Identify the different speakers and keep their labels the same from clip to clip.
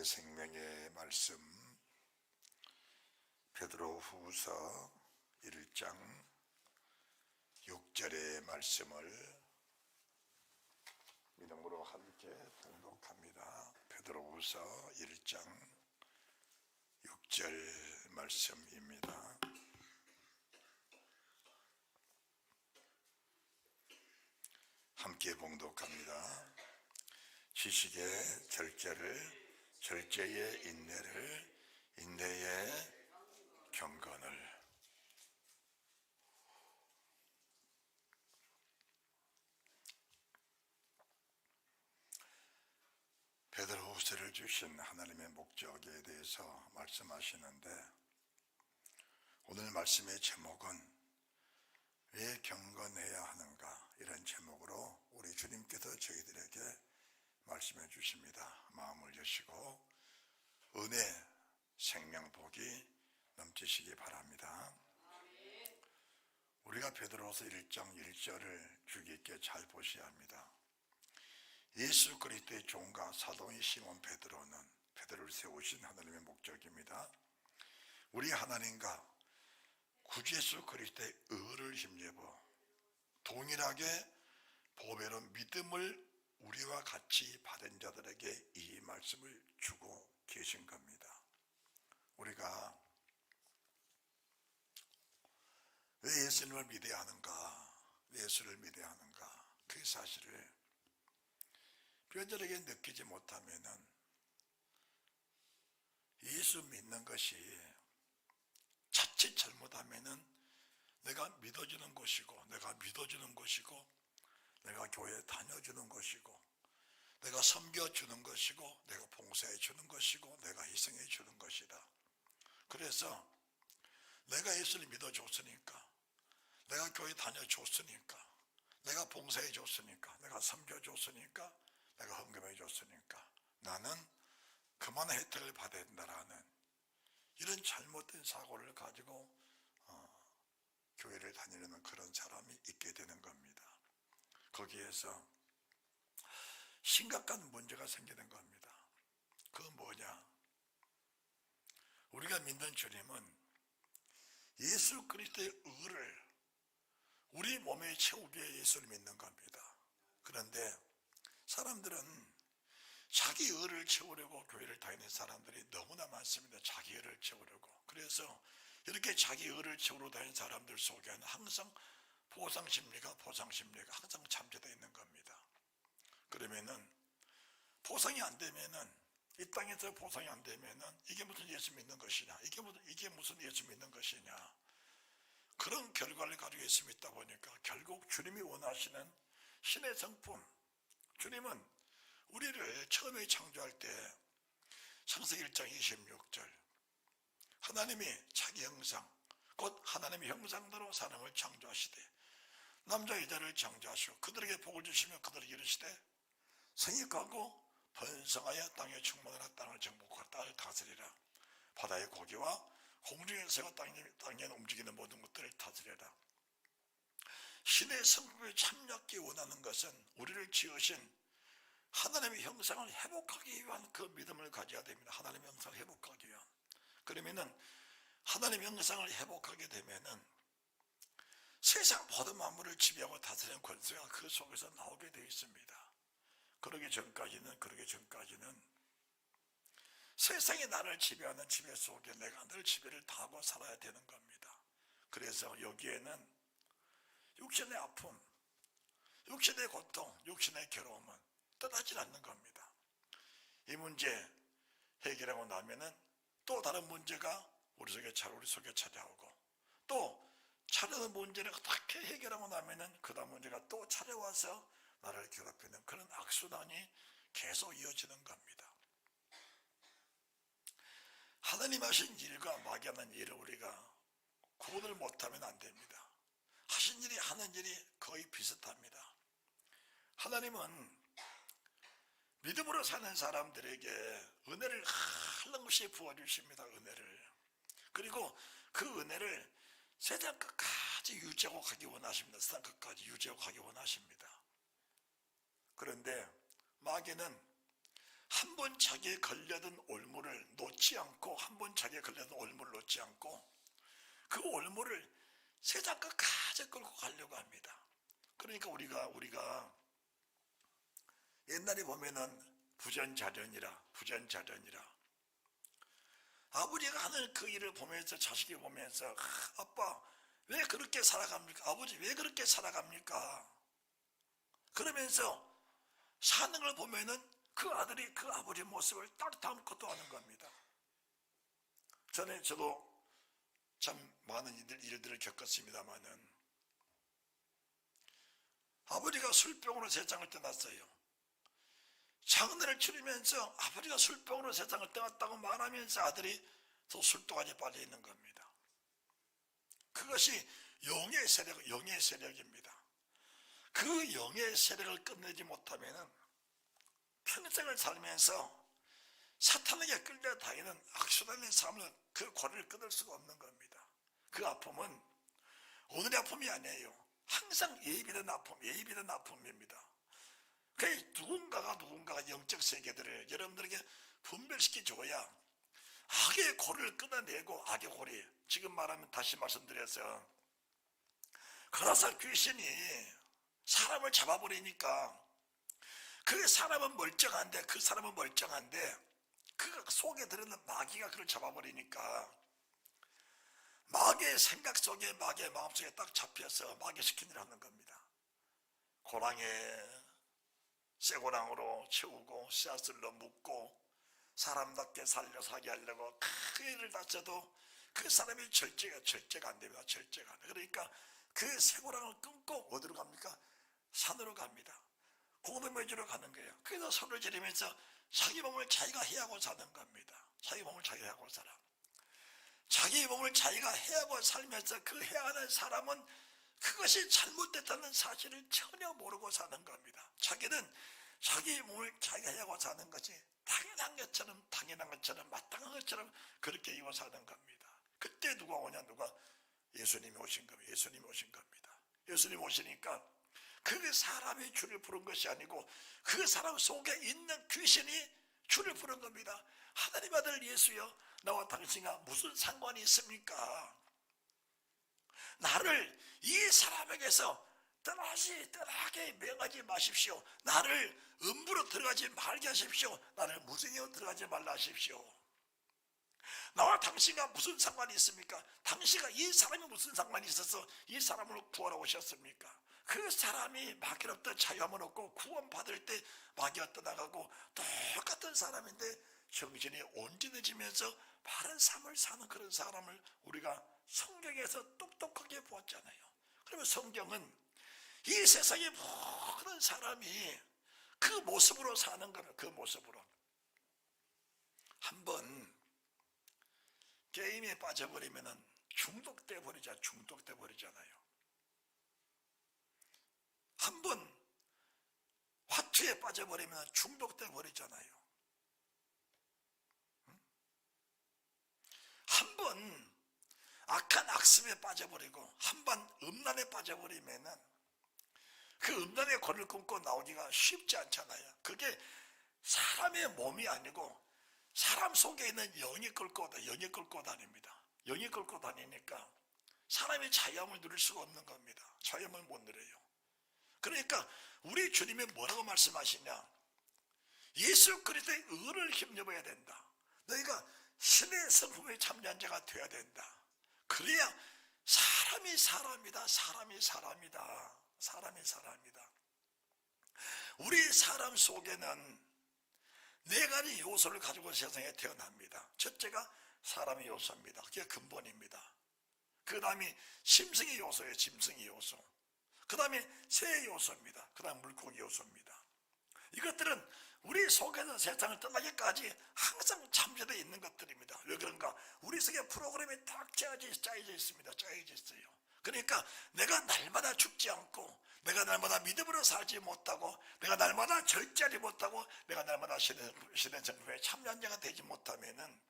Speaker 1: 생명의 말씀 베드로후서 1장 6절의 말씀을 믿음으로 함께 봉독합니다. 베드로후서 1장 6절 말씀입니다. 함께 봉독합니다. 지식의 절제를, 절제의 인내를, 인내의 경건을. 베드로후서를 주신 하나님의 목적에 대해서 말씀하시는데, 오늘 말씀의 제목은 왜 경건해야 하는가, 이런 제목으로 우리 주님께서 저희들에게 말씀해 주십니다. 마음을 여시고 은혜, 생명, 복이 넘치시기 바랍니다. 우리가 베드로후서 1장 1절을 주의 깊게 잘 보셔야 합니다. 예수 그리스도의 종과 사도인 시몬 베드로는 베드로를 세우신 하나님의 목적입니다. 우리 하나님과 구주 예수 그리스도의 의를 힘입어 동일하게 보배로 믿음을 우리와 같이 받은 자들에게 이 말씀을 주고 계신 겁니다. 우리가 왜 예수님을 믿어야 하는가, 왜 예수를 믿어야 하는가, 그 사실을 뼈저리게 느끼지 못하면은 예수 믿는 것이 자칫 잘못하면은 내가 믿어주는 것이고, 내가 믿어주는 것이고, 내가 교회에 다녀주는 것이고, 내가 섬겨주는 것이고, 내가 봉사해주는 것이고, 내가 희생해주는 것이다. 그래서 내가 예수를 믿어줬으니까, 내가 교회 다녀줬으니까, 내가 봉사해줬으니까, 내가 섬겨줬으니까, 내가 헌금해줬으니까 나는 그만한 혜택을 받아야 된다라는 이런 잘못된 사고를 가지고 교회를 다니려는 그런 사람이 있게 되는 겁니다. 거기에서 심각한 문제가 생기는 겁니다. 그건 뭐냐? 우리가 믿는 주님은 예수 그리스도의 의를 우리 몸에 채우기 위해 예수를 믿는 겁니다. 그런데 사람들은 자기 의를 채우려고 교회를 다니는 사람들이 너무나 많습니다. 자기 의를 채우려고. 그래서 이렇게 자기 의를 채우러 다니는 사람들 속에는 항상 보상심리가 항상 잠재되어 있는 겁니다. 그러면은 보상이 안 되면은, 이 땅에서 보상이 안 되면은 이게 무슨 예수 믿는 것이냐, 이게 무슨 예수 믿는 것이냐, 그런 결과를 가지고 예수 믿다 보니까 결국 주님이 원하시는 신의 성품, 주님은 우리를 처음에 창조할 때 창세기 1장 26절 하나님이 자기 형상, 곧 하나님의 형상대로 사람을 창조하시되 남자 여자를 창조하시고 그들에게 복을 주시며 그들에게 이르시되 생육하고 번성하여 땅에 충만하라, 땅을 정복하라, 땅을 다스리라, 바다의 고기와 공중의 새와 땅에 움직이는 모든 것들을 다스리라. 신의 성품에 참여하기 원하는 것은 우리를 지으신 하나님의 형상을 회복하기 위한 그 믿음을 가져야 됩니다. 하나님의 형상을 회복하기 위한. 그러면은 하나님의 형상을 회복하게 되면은 세상 모든 만물을 지배하고 다스리는 권세가 그 속에서 나오게 되어 있습니다. 그러기 전까지는 세상이 나를 지배하는 지배 속에 내가 늘 지배를 당하고 살아야 되는 겁니다. 그래서 여기에는 육신의 아픔, 육신의 고통, 육신의 괴로움은 떠나질 않는 겁니다. 이 문제 해결하고 나면은 또 다른 문제가 우리 속에 찾아오고, 또 차려는 문제를 어떻게 해결하고 나면은 그 다음 문제가 또 찾아와서 나를 괴롭히는 그런 악순환이 계속 이어지는 겁니다. 하나님 하신 일과 마귀 하는 일을 우리가 구분을 못하면 안 됩니다. 하신 일이 하는 일이 거의 비슷합니다. 하나님은 믿음으로 사는 사람들에게 은혜를 한없이 부어주십니다. 은혜를. 그리고 그 은혜를 세상 끝까지 유지하고 가기 원하십니다. 세상 끝까지 유지하고 가기 원하십니다. 그런데 마귀는 한 번 자기에 걸려든 올무를 놓지 않고, 한 번 자기에 걸려든 올무를 놓지 않고 그 올무를 세상 끝까지 끌고 가려고 합니다. 그러니까 우리가 옛날에 보면은 부전자련이라 아버지가 하는 그 일을 보면서, 자식이 보면서 아빠 왜 그렇게 살아갑니까? 아버지 왜 그렇게 살아갑니까? 그러면서 사는 걸 보면은 그 아들이 그 아버지 모습을 딱 닮고도 하는 겁니다. 저도 참 많은 일들을 겪었습니다마는 아버지가 술병으로 세상을 떠났어요. 장례를 치르면서 아버지가 술병으로 세상을 떠났다고 말하면서 아들이 또 술도가니에 빠져 있는 겁니다. 그것이 영의 세력입니다. 그 영의 세력을 끝내지 못하면 평생을 살면서 사탄에게 끌려다니는 악순환의 삶을, 그 고리를 끊을 수가 없는 겁니다. 그 아픔은 오늘의 아픔이 아니에요. 항상 예비된 아픔입니다. 그 누군가가 영적 세계들을 여러분들에게 분별시켜줘야 악의 고리를 끊어내고, 악의 고리, 지금 말하면 다시 말씀드려서 그라사 귀신이 사람을 잡아버리니까 그 사람은 멀쩡한데 그 속에 들어있는 마귀가 그를 잡아버리니까 마귀의 생각 속에, 마귀의 마음속에 딱 잡혀서 마귀시킨 일을 하는 겁니다. 쇠고랑으로 채우고 씨앗을로 묶고 사람답게 살게 하려고 그 일을 다쳐도 그 사람이 절제가 안 됩니다. 절제가 안 돼요. 그러니까 그 쇠고랑을 끊고 어디로 갑니까? 산으로 갑니다. 공동묘지로 가는 거예요. 그래서 손을 지르면서 자기 몸을 자기가 해하고 사는 겁니다. 자기 몸을 자기가 해하고 살아. 자기 몸을 자기가 해하고 살면서 그 해하는 사람은 그것이 잘못됐다는 사실을 전혀 모르고 사는 겁니다. 자기는 자기 몸을 자기가 해하고 사는 것이 당연한 것처럼 마땅한 것처럼 그렇게 이고 사는 겁니다. 그때 누가 오냐? 예수님이 오신 겁니다. 예수님이 오시니까 그 사람이 주를 부른 것이 아니고 그 사람 속에 있는 귀신이 주를 부른 겁니다. 하나님 아들 예수여, 나와 당신과 무슨 상관이 있습니까? 나를 이 사람에게서 떠나게 명하지 마십시오. 나를 음부로 들어가지 말게 하십시오. 나를 무성에로 들어가지 말라 하십시오. 나와 당신과 무슨 상관이 있습니까? 당신과 이 사람이 무슨 상관이 있어서 이 사람을 구하러 오셨습니까? 그 사람이 마귀로부터 자유함을 얻고 구원받을 때 마귀가 떠나가고 똑같은 사람인데 정신이 온전해지면서 바른 삶을 사는 그런 사람을 우리가 성경에서 똑똑하게 보았잖아요. 그러면 성경은 이 세상의 모든 사람이 그 모습으로 사는 거예요. 그 모습으로. 한번 게임에 빠져버리면 중독돼 버리잖아요. 한번 화투에 빠져버리면 중독돼 버리잖아요. 한번 악한 악습에 빠져버리고 한번 음란에 빠져버리면은 그 음란의 고리를 끊고 나오기가 쉽지 않잖아요. 그게 사람의 몸이 아니고 사람 속에 있는 영이 끌고 다닙니다. 영이 끌고 다니니까 사람이 자유함을 누릴 수가 없는 겁니다. 자유함을 못 누려요. 그러니까 우리 주님이 뭐라고 말씀하시냐? 예수 그리스도의 의를 힘입어야 된다. 너희가 신의 성품에 참여한 자가 되어야 된다. 그래야 사람이 사람이다. 우리 사람 속에는 네 가지 요소를 가지고 세상에 태어납니다. 첫째가 사람의 요소입니다. 그게 근본입니다. 그 다음이 짐승의 요소예요. 짐승의 요소. 그 다음에 새의 요소입니다. 그 다음 물고기 요소입니다. 이것들은 우리 속에서 세상을 떠나기까지 항상 잠재되어 있는 것들입니다. 왜 그런가? 우리 속에 프로그램이 딱 짜여져 있습니다. 짜여져 있어요. 그러니까 내가 날마다 죽지 않고, 내가 날마다 믿음으로 살지 못하고, 내가 날마다 절제하지 못하고, 내가 날마다 신의 정품에 참여한 자가 되지 못하면은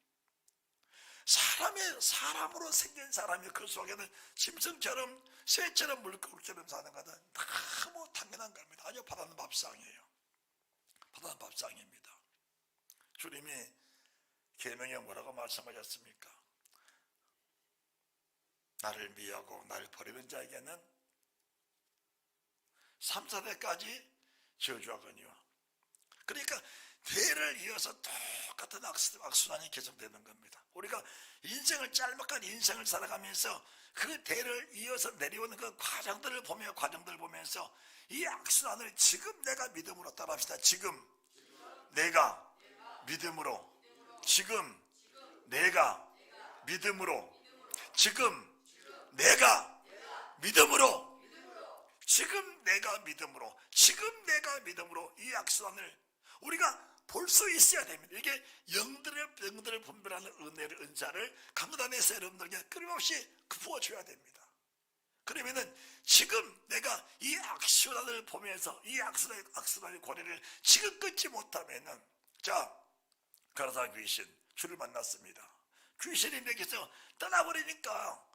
Speaker 1: 사람으로 생긴 사람이 그 속에는 짐승처럼 새처럼 물고기처럼 사는 것은 너무 당연한 겁니다. 아주 바다는 밥상이에요. 바다는 밥상입니다. 주님이 계명에 뭐라고 말씀하셨습니까? 나를 미워하고 나를 버리는 자에게는 3, 4대까지 저주하거니와. 그러니까 대를 이어서 똑같은 악순환이 계속되는 겁니다. 우리가 인생을 짤막한 인생을 살아가면서 그 대를 이어서 내려오는 그 과정들을 보면서 이 악순환을 지금 내가 믿음으로 따라합시다. 지금 내가 믿음으로, 지금 내가 믿음으로, 지금 내가 믿음으로, 지금 내가 믿음으로, 지금 내가 믿음으로 이 악순환을 우리가 볼 수 있어야 됩니다. 이게 영들을 분별하는 은혜를, 은사를 강단에서 여러분들에게 끊임없이 부어줘야 됩니다. 그러면은 지금 내가 이 악순환을 보면서 이 악순환의 고리를 지금 끊지 못하면은, 자, 가라사 귀신, 주를 만났습니다. 귀신이 내게서 떠나버리니까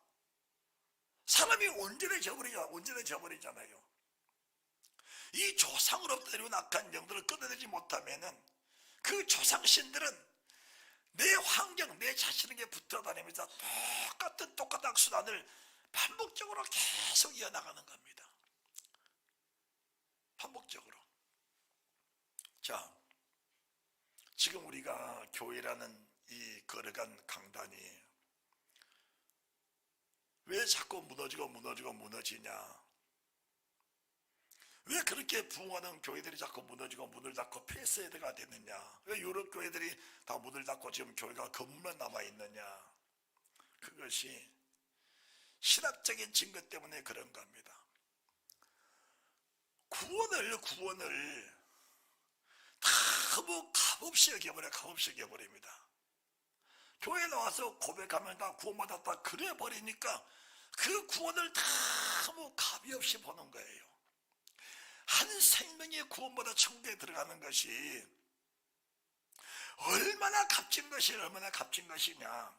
Speaker 1: 사람이 온전해져버리잖아요. 이 조상으로부터 내려온 악한 영들을 끊어내지 못하면은 그 조상신들은 내 환경, 내 자신에게 붙어 다니면서 똑같은 악순환을 반복적으로 계속 이어나가는 겁니다. 반복적으로. 자, 지금 우리가 교회라는 이 걸어간 강단이 왜 자꾸 무너지냐? 왜 그렇게 부흥하는 교회들이 자꾸 무너지고 문을 닫고 폐쇄가 됐느냐? 왜 유럽 교회들이 다 문을 닫고 지금 교회가 건물만 남아있느냐? 그것이 신학적인 증거 때문에 그런 겁니다. 구원을 너무 값없이 여겨버립니다. 교회 나와서 고백하면 다 구원받았다 그래 버리니까 그 구원을 너무 값이 없이 보는 거예요. 한 생명이 구원받아 천국에 들어가는 것이 얼마나 값진 것이냐.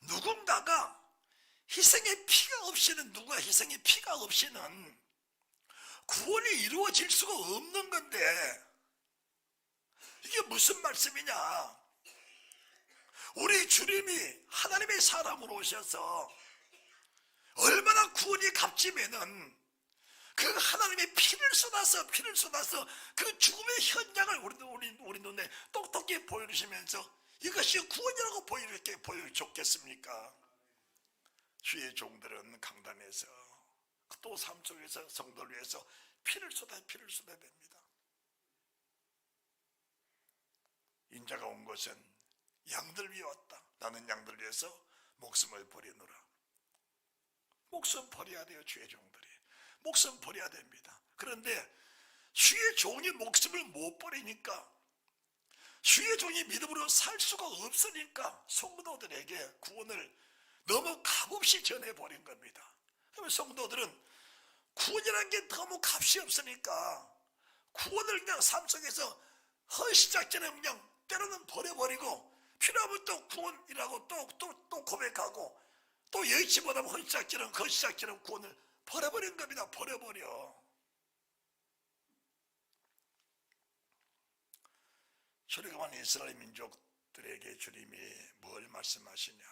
Speaker 1: 누군가가 희생의 피가 없이는 구원이 이루어질 수가 없는 건데, 이게 무슨 말씀이냐? 우리 주님이 하나님의 사람으로 오셔서 얼마나 구원이 값지면은 그 하나님의 피를 쏟아서 그 죽음의 현장을 우리 눈에 똑똑히 보여주시면서 이것이 구원이라고 보여줬겠습니까? 주의 종들은 강단에서 또 삶 속에서 성도를 위해서 피를 쏟아야 됩니다. 인자가 온 것은 양들 위해 왔다. 나는 양들 위해서 목숨을 버리노라. 목숨 버려야 돼요. 주의 종들이 목숨 버려야 됩니다. 그런데 주의 종이 목숨을 못 버리니까, 주의 종이 믿음으로 살 수가 없으니까 성도들에게 구원을 너무 값없이 전해버린 겁니다. 그러면 성도들은 구원이라는 게 너무 값이 없으니까 구원을 그냥 삶 속에서 헌시작전에 그냥 때로는 버려버리고, 필요하면 또 구원이라고 또 고백하고, 또 여의치 못하면 헌시작전은 구원을 버려버린 겁니다. 버려버려. 출애굽한 이스라엘 민족들에게 주님이 뭘 말씀하시냐?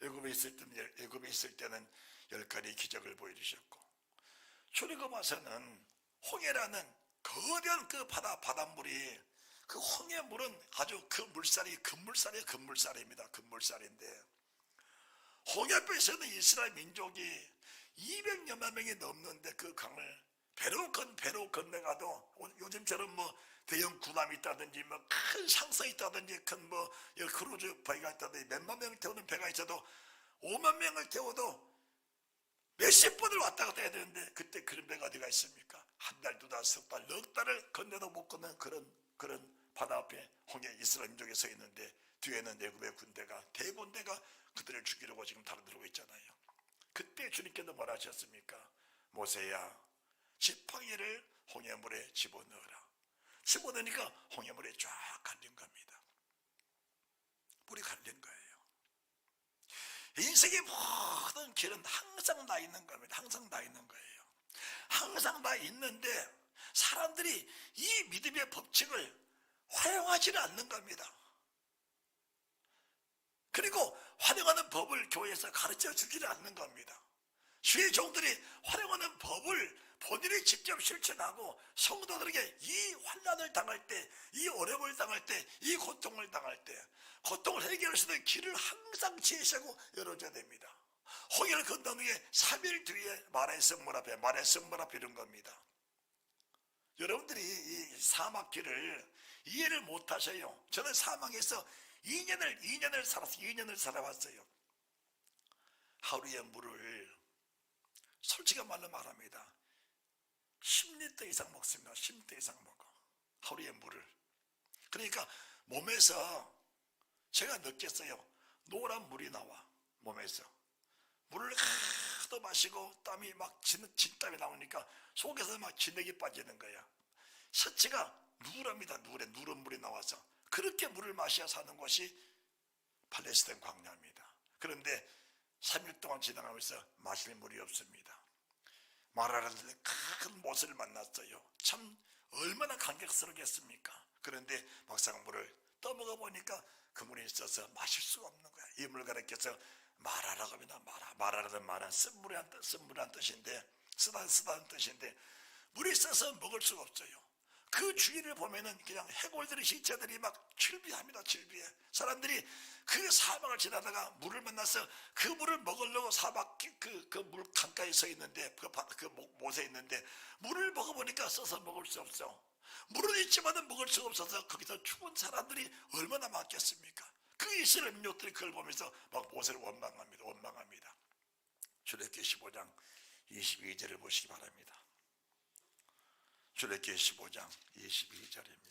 Speaker 1: 애굽에 있을 때는 10가지 기적을 보여주셨고, 출애굽 와서는 홍해라는 거대한 그 바닷물이, 그 홍해물은 아주 그 물살이 금물살입니다. 금물살인데, 홍해 앞에서는 이스라엘 민족이 200여만 명이 넘는데 그 강을 배로 건너가도, 요즘처럼 뭐 대형 군함이 있다든지 뭐 큰 상선이 있다든지 큰 뭐 크루즈 배가 있다든지 몇만 명을 태우는 배가 있어도 5만 명을 태워도 몇십 번을 왔다 갔다 해야 되는데, 그때 그런 배가 어디가 있습니까? 한 달, 두 달, 석 달, 넉 달을 건너도 못 건너는 그런 바다 앞에 홍해 이스라엘 민족이 서 있는데, 뒤에는 애굽의 대군대가 그들을 죽이려고 지금 달아들고 있잖아요. 그때 주님께서 뭐라 하셨습니까? 모세야, 지팡이를 홍해물에 집어넣어라. 집어넣으니까 홍해물에 쫙 갈린 겁니다. 물이 갈린 거예요. 인생의 모든 길은 항상 나 있는 겁니다. 항상 나 있는 거예요. 항상 나 있는데 사람들이 이 믿음의 법칙을 활용하지는 않는 겁니다. 그리고 활용하는 법을 교회에서 가르쳐 주지는 않는 겁니다. 주의 종들이 활용하는 법을 본인이 직접 실천하고 성도들에게 이 환난을 당할 때, 이 어려움을 당할 때, 이 고통을 당할 때 고통을 해결할 수 있는 길을 항상 제시하고 열어줘야 됩니다. 홍해를 건너는 게 3일 뒤에 말의 성문 앞에 이런 겁니다. 여러분들이 이 사막길을 이해를 못하셔요. 저는 사막에서 2년을 살아왔어요. 하루에 물을 솔직히 말합니다. 10리터 이상 먹습니다. 10리터 이상 먹어. 하루에 물을. 그러니까 몸에서 제가 느꼈어요. 노란 물이 나와. 몸에서. 물을 하도 마시고 땀이 막 진땀이 나오니까 속에서 막 진액이 빠지는 거야. 셔츠가 누랍니다. 누런 물이 나와서. 그렇게 물을 마셔야 사는 곳이 팔레스타인 광야입니다. 그런데 3일 동안 지나가면서 마실 물이 없습니다. 마라라는데 큰 못을 만났어요. 참 얼마나 감격스럽겠습니까? 그런데 막상 물을 떠먹어 보니까 그 물이 있어서 마실 수가 없는 거야. 이 물 가르쳐서 마라라고 합니다. 마라라는 말은 쓴물이란 뜻인데 쓰다는 뜻인데 물이 써서 먹을 수가 없어요. 그 주위를 보면은 그냥 해골들의 시체들이 막 질비합니다. 질비해. 사람들이 그 사막을 지나다가 물을 만나서 그 물을 먹으려고 사막 그 물 강가에 서 있는데 그 못에 있는데 물을 먹어보니까 써서 먹을 수 없어. 물은 있지만은 먹을 수가 없어서 거기서 죽은 사람들이 얼마나 많겠습니까? 그 이스라엘 민족들이 그걸 보면서 막 모세를 원망합니다. 출애굽기 15장 22절을 보시기 바랍니다. 출애굽기 15장 22절입니다.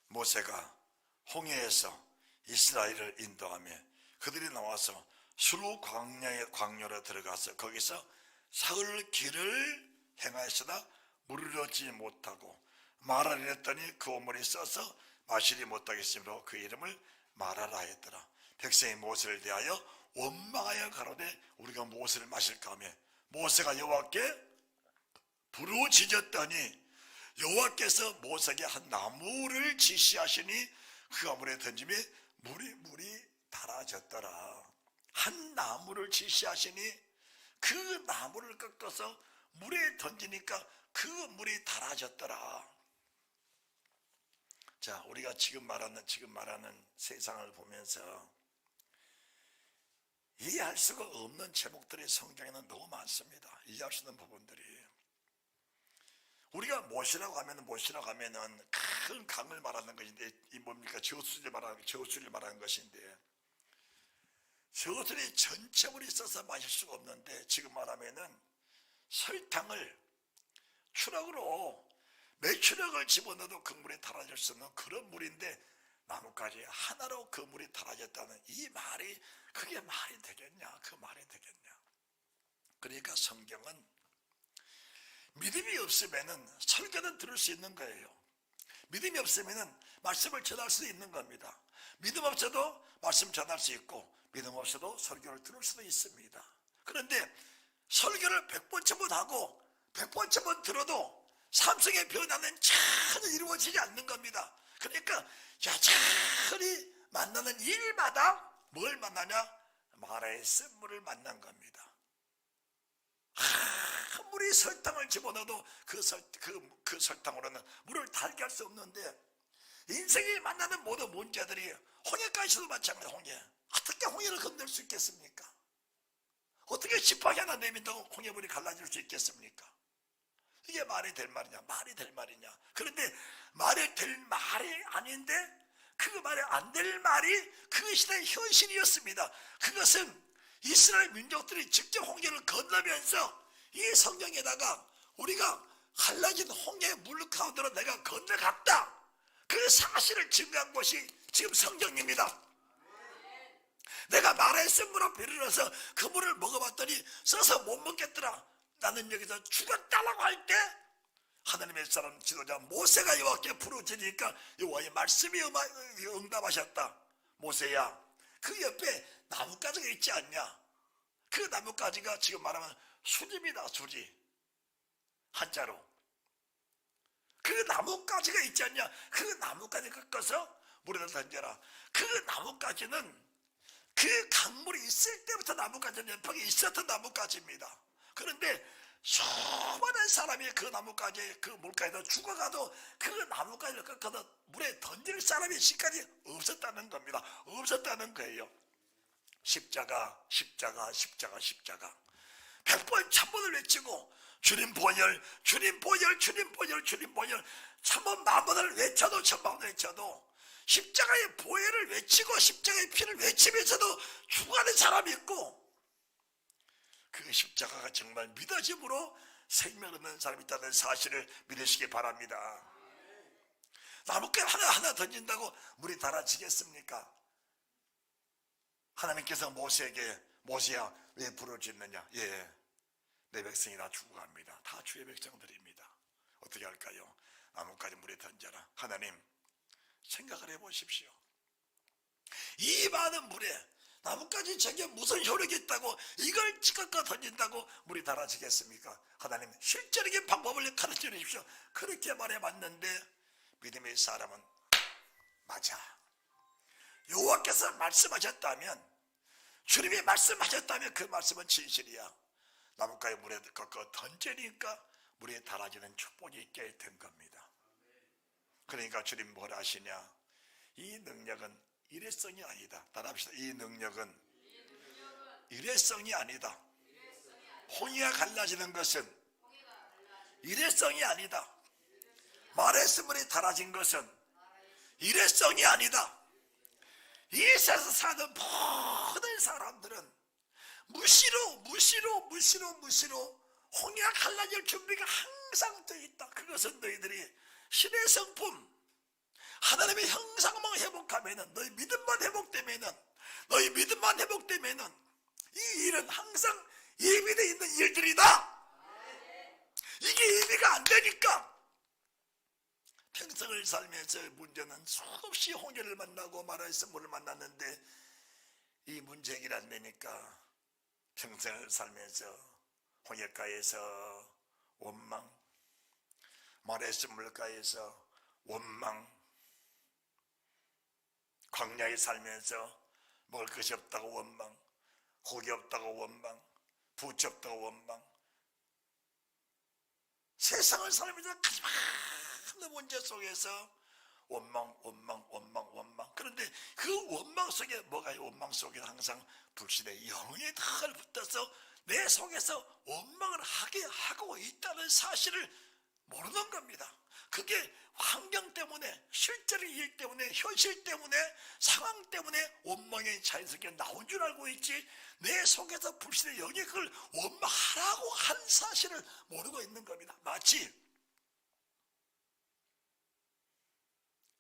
Speaker 1: 모세가 홍해에서 이스라엘을 인도하며 그들이 나와서 수르 광야로 들어가서 거기서 사흘 길을 행하였으나 물을 얻지 못하고 마라를 했더니 그 오물이 써서 마시지 못하겠으므로 그 이름을 마라라 했더라. 백성이 모세를 대하여 원망하여 가로되 우리가 무엇을 마실까 하며 모세가 여호와께 부르짖었더니 여호와께서 모세에게 한 나무를 지시하시니 그가 물에 던지며 물이 달아졌더라. 한 나무를 지시하시니 그 나무를 꺾어서 물에 던지니까 그 물이 달아졌더라. 자, 우리가 지금 말하는 세상을 보면서 이해할 수가 없는 제목들이 성경에는 너무 많습니다. 이해할 수 있는 부분들이. 우리가 못이라고 하면은 큰 강을 말하는 것인데 이 뭡니까? 저수지를 말하는 것인데 저수지 전체 물이 있어서 마실 수가 없는데 지금 말하면은 설탕을 추럭으로 몇 추럭을 집어넣어도 그 물에 달아질 수 없는 그런 물인데 나뭇가지 하나로 그 물이 달아졌다는 이 말이 그게 말이 되겠냐? 그 말이 되겠냐? 그러니까 성경은 믿음이 없으면은 설교는 들을 수 있는 거예요. 믿음이 없으면은 말씀을 전할 수 있는 겁니다. 믿음 없어도 말씀 전할 수 있고 믿음 없어도 설교를 들을 수도 있습니다. 그런데 설교를 100번 전부하고 100번 전부 들어도 삶 속의 변화는 전혀 이루어지지 않는 겁니다. 그러니까 천천히 만나는 일마다 뭘 만나냐? 마라의 쓴물을 만난 겁니다. 아무리 설탕을 집어넣어도 그 설탕으로는 물을 달게 할 수 없는데 인생이 만나는 모든 문제들이 홍해까지도 마찬가지예요. 홍해. 어떻게 홍해를 건널 수 있겠습니까? 어떻게 지팡이 하나 내민다고 홍해물이 갈라질 수 있겠습니까? 이게 말이 될 말이냐? 말이 될 말이냐? 그런데 말이 될 말이 아닌데 그 말이 안 될 말이 그 시대의 현실이었습니다. 그것은 이스라엘 민족들이 직접 홍해를 건너면서 이 성경에다가 우리가 갈라진 홍해 물 가운데로 내가 건너갔다. 그 사실을 증거한 것이 지금 성경입니다. 내가 마라의 쓴물로 배를 넣어서 그 물을 먹어봤더니 써서 못 먹겠더라. 나는 여기서 죽었다라고 할 때 하나님의 사람 지도자 모세가 여호와께 부르짖으니까 여호와의 말씀이 응답하셨다. 모세야, 그 옆에 나뭇가지가 있지 않냐? 그 나뭇가지가 지금 말하면 수지입니다. 수지. 한자로. 그 나뭇가지가 있지 않냐? 그 나뭇가지 꺾어서 물에다 던져라. 그 나뭇가지는 그 강물이 있을 때부터 나뭇가지는 연평에 있었던 나뭇가지입니다. 그런데 수많은 사람이 그 나뭇가지 그 물가에서 죽어가도 그 나뭇가지를 꺾어서 물에 던질 사람이 지금까지 없었다는 겁니다. 없었다는 거예요. 십자가 십자가 십자가 십자가 100번 1000번을 외치고 주님 보혈 주님 보혈 주님 보혈 주님 보혈 1000번 10,000번을 외쳐도 1000번을 외쳐도 십자가의 보혈을 외치고 십자가의 피를 외치면서도 죽어가는 사람이 있고 그 십자가가 정말 믿어짐으로 생명 얻는 사람이 있다는 사실을 믿으시기 바랍니다. 나뭇가지 하나하나 던진다고 물이 달아지겠습니까? 하나님께서 모세에게 모세야 왜 불을 짓느냐? 예, 내 백성이 다 죽어갑니다. 다 주의 백성들입니다. 어떻게 할까요? 나뭇가지 물에 던져라. 하나님 생각을 해보십시오. 이 많은 물에 나뭇가지 저게 무슨 효력이 있다고 이걸 꺾어 던진다고 물이 달아지겠습니까? 하나님 실제적인 방법을 가르쳐 주십시오. 그렇게 말해봤는데 믿음의 사람은 맞아. 여호와께서 말씀하셨다면 주님이 말씀하셨다면 그 말씀은 진실이야. 나뭇가지 물에 꺾어 던지니까 물에 달아지는 축복이 있게 된 겁니다. 그러니까 주님 뭘 하시냐? 이 능력은 일회성이 아니다. 따라합시다. 이 능력은 일회성이 아니다. 홍해가 갈라지는 것은 일회성이 아니다. 말했으므로 달아진 것은 일회성이 아니다. 이 세상에서 사는 모든 사람들은 무시로 홍해가 갈라질 준비가 항상 되어 있다. 그것은 너희들이 신의 성품 하나님의 형상만 회복하면은 너희 믿음만 회복되면은 이 일은 항상 예비되어 있는 일들이다. 이게 예비가 안 되니까 평생을 살면서 문제는 수없이 홍해를 만나고 마라에서 물을 만났는데 이 문제 해결 안 되니까 평생을 살면서 홍해가에서 원망, 마라에서 물가에서 원망, 광야에 살면서 먹을 것이 없다고 원망, 고기 없다고 원망, 부채 없다고 원망, 세상을 살면서 가장 많은 문제 속에서 원망. 그런데 그 원망 속에 뭐가 있어요? 원망 속에 항상 불신의 영이 늘 붙어서 내 속에서 원망을 하게 하고 있다는 사실을 모르는 겁니다. 그게 환경 때문에, 실제의 일 때문에, 현실 때문에, 상황 때문에 원망이 자연스럽게 나온 줄 알고 있지 내 속에서 불신의 영이 그걸 원망하라고 한 사실을 모르고 있는 겁니다. 마치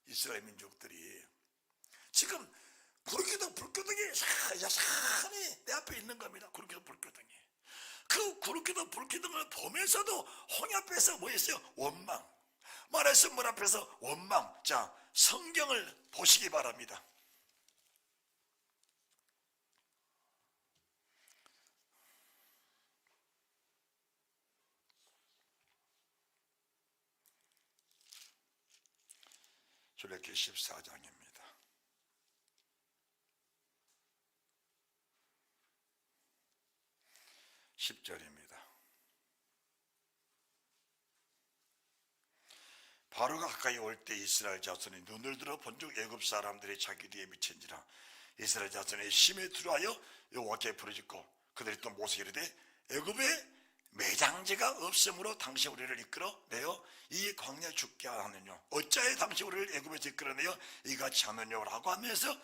Speaker 1: 이스라엘 민족들이 지금 불기둥이 야산히 내 앞에 있는 겁니다. 불기둥이. 그 불기둥을 보면서도 홍해 앞에서 뭐 했어요? 원망. 말해서 문 앞에서 원망. 자, 성경을 보시기 바랍니다. 출애굽기 14장입니다. 10절입니다. 바로가 가까이 올 때 이스라엘 자손이 눈을 들어 본즉 애굽 사람들이 자기 뒤에 미친지라. 이스라엘 자손이 심히 두려워하여 여호와께 부르짖고 그들이 또 모세에게 이르되 애굽에 매장지가 없으므로 당신 우리를 이끌어 내어 이 광야에 죽게 하느냐. 어찌하여 당신 우리를 애굽에서 이끌어내어 이같이 하느냐라고 하면서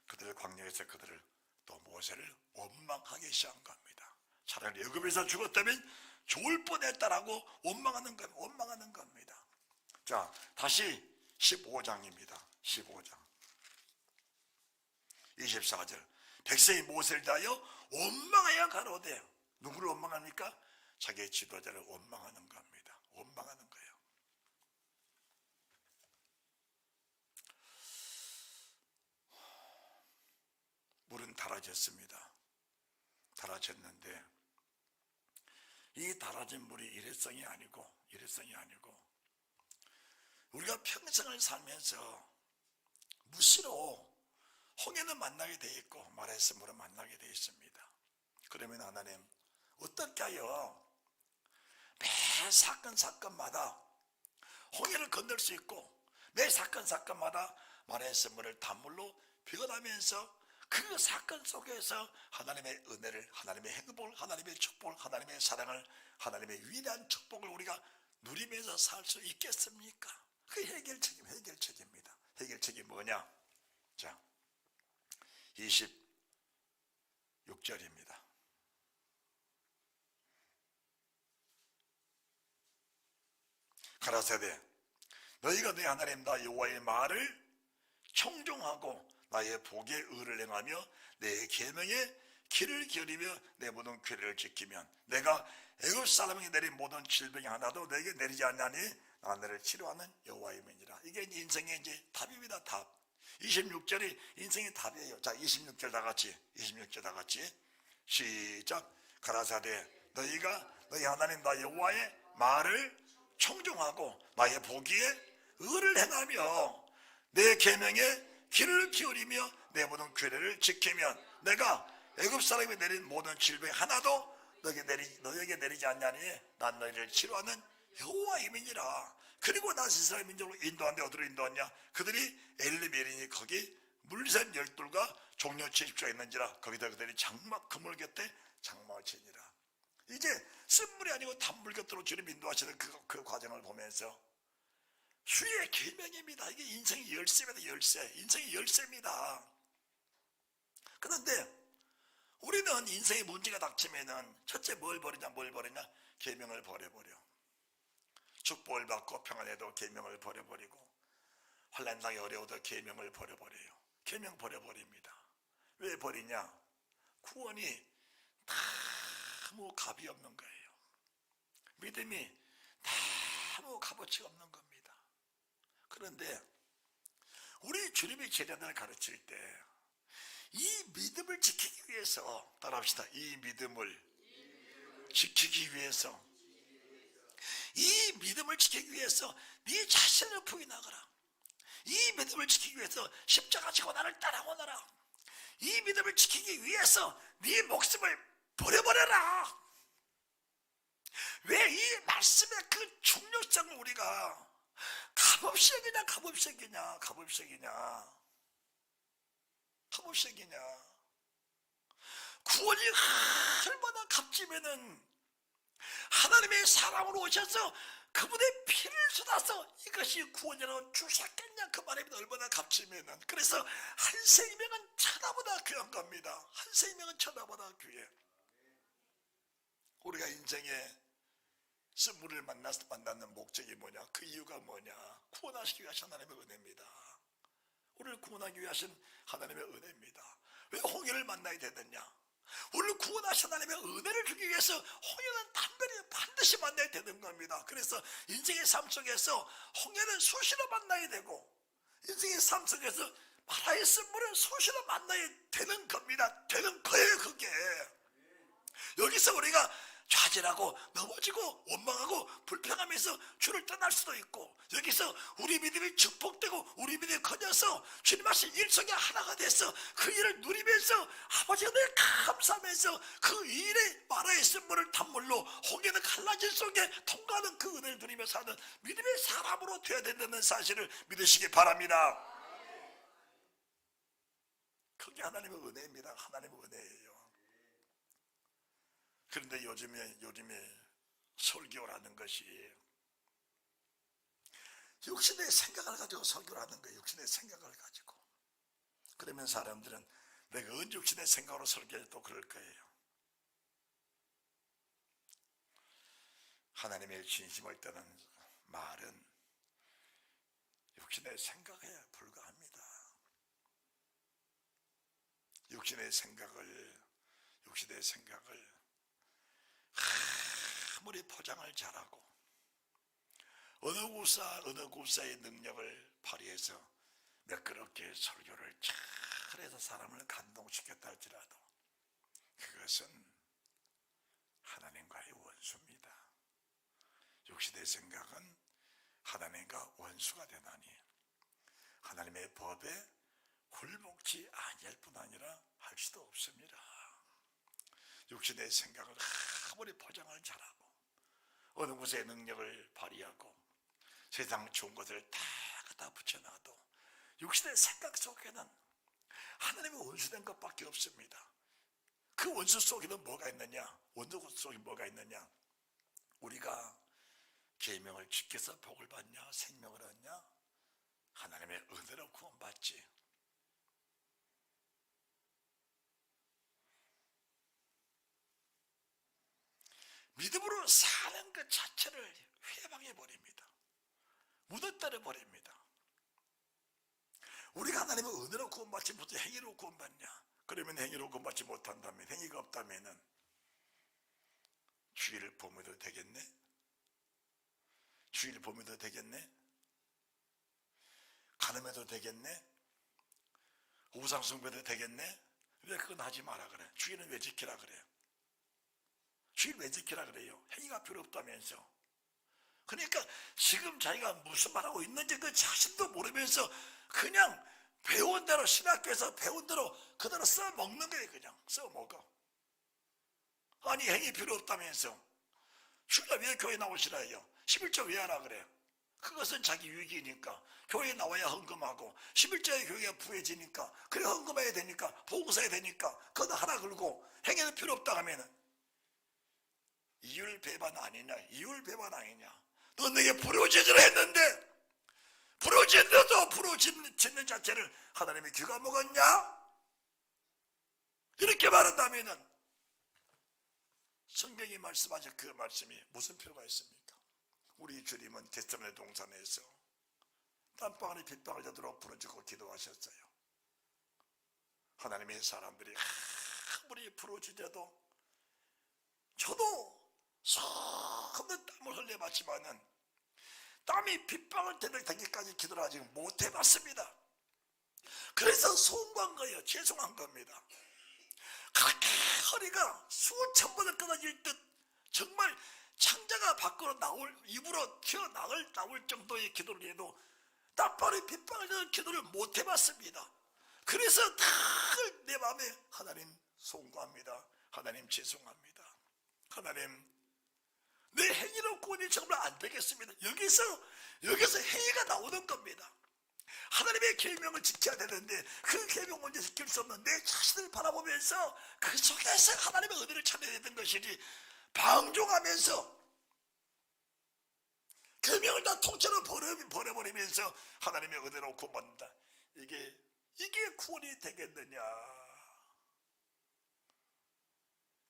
Speaker 1: 그들 광야에서 그들을 또 모세를 원망하기 시작한 겁니다. 차라리 애굽에서 죽었다면 좋을 뻔했다라고 원망하는 겁니다. 자, 다시 15장입니다. 15장 24절. 백성이 모세를 대하여 원망하여 가로되. 누구를 원망합니까? 자기의 지도자를 원망하는 겁니다. 원망하는 거예요. 물은 달아졌습니다. 달아졌는데 이 달아진 물이 일회성이 아니고 우리가 평생을 살면서 무시로 홍해는 만나게 돼 있고 마라에서 물은 만나게 돼 있습니다. 그러면 하나님 어떻게 하여 매 사건마다 홍해를 건널 수 있고 매 사건마다 마라에서 물을 단물로 변하면서 그 사건 속에서 하나님의 은혜를, 하나님의 행복을, 하나님의 축복을, 하나님의 사랑을, 하나님의 위대한 축복을 우리가 누리면서 살 수 있겠습니까? 그 해결책입니다. 해결책이 뭐냐? 자, 26절입니다. 가라사대 너희가 내 하나님 나 여호와의 말을 청종하고 나의 복에 의를 행하며 내 계명에 길을 기울이며 내 모든 규례를 지키면 내가 애굽 사람에게 내린 모든 질병이 하나도 너에게 내리지 않나니 나 너를 치료하는 여호와임이니라. 이게 인생의 이제 답입니다. 답. 26절이 인생의 답이에요. 자, 26절 다 같이 시작. 가라사대 너희가 너희 하나님 나 여호와의 말을 청종하고 나의 보기에 의를 행하며 내 계명에 귀를 기울이며 내 모든 규례를 지키면 내가 애굽 사람이 내린 모든 질병 하나도 너에게 내리지 않냐니 난 너희를 치료하는 여호와임이니라. 그리고 나 이스라엘 민족을 인도하는데 어디로 인도하냐? 그들이 엘리멜이니 거기 물샘 열둘과 종려 70조가 있는지라 거기다 그들이 장막 그물 곁에 장막을 치니라. 이제 쓴물이 아니고 단물 곁으로 주님 인도하시는 그 과정을 보면서 주의 계명입니다. 이게 인생의 열쇠입니다. 열쇠. 인생의 열쇠입니다. 그런데 우리는 인생의 문제가 닥치면은 첫째 뭘 버리냐? 계명을 버려버려. 축복을 받고 평안해도 계명을 버려버리고 환난당이 어려워도 계명을 버려버려요. 계명 버려버립니다. 왜 버리냐? 구원이 너무 값이 없는 거예요. 믿음이 너무 값어치가 없는 겁니다. 그런데 우리 주님의 제자들을 가르칠 때 이 믿음을 지키기 위해서 따라합시다. 이 믿음을 지키기 위해서 네 자신을 부인하거라. 이 믿음을 지키기 위해서 십자가 지고 나를 따라오너라. 이 믿음을 지키기 위해서 네 목숨을 버려버려라. 왜 이 말씀의 그 중요성을 우리가 값없이 여기냐? 구원이 얼마나 값지면은 하나님의 사랑으로 오셔서 그분의 피를 쏟아서 이것이 구원이라고 주셨겠냐 그 말입니다. 얼마나 값지면은. 그래서 한 생명은 천하보다 귀한 겁니다. 한 생명은 천하보다 귀해. 우리가 인생에 쓴물을 만나는 목적이 뭐냐? 그 이유가 뭐냐? 구원하시기 위하신 하나님의 은혜입니다. 우리를 구원하기 위하신 하나님의 은혜입니다. 왜 홍해를 만나야 되느냐? 우리를 구원하신 하나님의 은혜를 주기 위해서 홍해는 반드시 만나야 되는 겁니다. 그래서 인생의 삶 속에서 홍해는 수시로 만나야 되고 인생의 삶 속에서 마라의 쓴물은 수시로 만나야 되는 겁니다. 되는 거예요. 그게 여기서 우리가 좌절하고 넘어지고 원망하고 불평하면서 주를 떠날 수도 있고 여기서 우리 믿음이 축복되고 우리 믿음이 커져서 주님 하신 일 속에 하나가 돼서 그 일을 누리면서 아버지가 늘 감사하면서 그 일에 마라의 쓴물을 단물로 홍해는 갈라진 속에 통과하는 그 은혜를 누리며 사는 믿음의 사람으로 되어야 된다는 사실을 믿으시기 바랍니다. 그게 하나님의 은혜입니다. 하나님의 은혜예요. 그런데 요즘에 설교라는 것이 육신의 생각을 가지고 설교를 하는 거예요. 육신의 생각을 가지고. 그러면 사람들은 내가 언제 육신의 생각으로 설교해도 또 그럴 거예요. 하나님의 진심을 떠난 말은 육신의 생각에 불과합니다. 육신의 생각을 아무리 포장을 잘하고 어느 구사의 능력을 발휘해서 매끄럽게 설교를 잘 그래서 사람을 감동시켰다 할지라도 그것은 하나님과의 원수입니다. 육신의 생각은 하나님과 원수가 되나니 하나님의 법에 굴복지 아니할 뿐 아니라 할 수도 없습니다. 육신의 생각을 아무리 포장을 잘하고 어느 곳에 능력을 발휘하고 세상 좋은 것을 다 갖다 붙여놔도 육신의 생각 속에는 하나님의 원수된 것밖에 없습니다. 그 원수 속에는 뭐가 있느냐? 원수 속에 뭐가 있느냐? 우리가 계명을 지켜서 복을 받냐? 생명을 얻냐? 하나님의 은혜로 구원받지. 믿음으로 사는 것 자체를 회방해버립니다. 무너뜨려버립니다. 우리가 하나님의 은혜로 구원받지 못해 행위로 구원받냐? 그러면 행위로 구원받지 못한다면, 행위가 없다면 주의를 범해도 되겠네? 주의를 범해도 되겠네? 간음해도 되겠네? 우상숭배도 되겠네? 왜 그건 하지 마라 그래? 주의는 왜 지키라 그래? 주의를 왜 지키라 그래요? 행위가 필요 없다면서. 그러니까 지금 자기가 무슨 말하고 있는지 그 자신도 모르면서 그냥 배운 대로, 신학교에서 배운 대로 그대로 써먹는 거예요. 그냥 써먹어. 아니 행위 필요 없다면서. 주가 왜 교회 나오시라 해요? 11조 왜 하라 그래? 그것은 자기 유익이니까 교회에 나와야 헌금하고 11조에 교회가 부해지니까 그래 헌금해야 되니까 봉사해야 되니까 그거 하나 걸고 행위는 필요 없다 하면은 이율배반 아니냐? 이율배반 아니냐? 너 내게 부르짖으라 했는데 부르짖는데도 부르짖는 자체를 하나님이 귀가 먹었냐? 이렇게 말한다면은 성경이 말씀하신 그 말씀이 무슨 필요가 있습니까? 우리 주님은 겟세마네 동산에서 땀방울이 빗방울 되도록 부르짖고 기도하셨어요. 하나님의 사람들이 아무리 부르짖어도 저도 수없는 땀을 흘려봤지만은 땀이 빗방울 되기까지 기도를 아직 못 해봤습니다. 그래서 소원한 거예요. 죄송한 겁니다. 그렇게 허리가 수천 번을 끊어질 듯 정말 창자가 밖으로 나올 입으로 튀어나올 정도의 기도를 해도 땀방울이 빗방울 되는 기도를 못 해봤습니다. 그래서 다 내 마음에 하나님 송구합니다. 하나님 죄송합니다. 하나님 내 행위로 구원이 정말 안 되겠습니다. 여기서 행위가 나오는 겁니다. 하나님의 계명을 지켜야 되는데 그 계명 먼저 지킬 수 없는 내 자신을 바라보면서 그 속에서 하나님의 은혜를 찾아야 되는 것이지 방종하면서 계명을 다 통째로 버려버리면서 하나님의 은혜로 구원받는다. 이게 구원이 되겠느냐?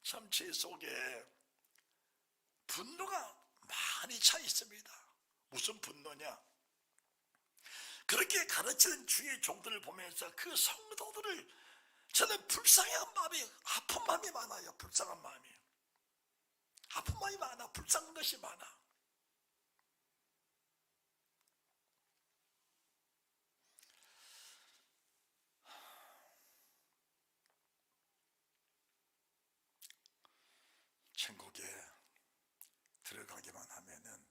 Speaker 1: 참 제 속에 분노가 많이 차 있습니다. 무슨 분노냐? 그렇게 가르치는 주의 종들을 보면서 그 성도들을 저는 불쌍한 마음이, 아픈 마음이 많아요. 불쌍한 마음이. 아픈 마음이 많아. 불쌍한 것이 많아. 천국에 들어가기만 하면은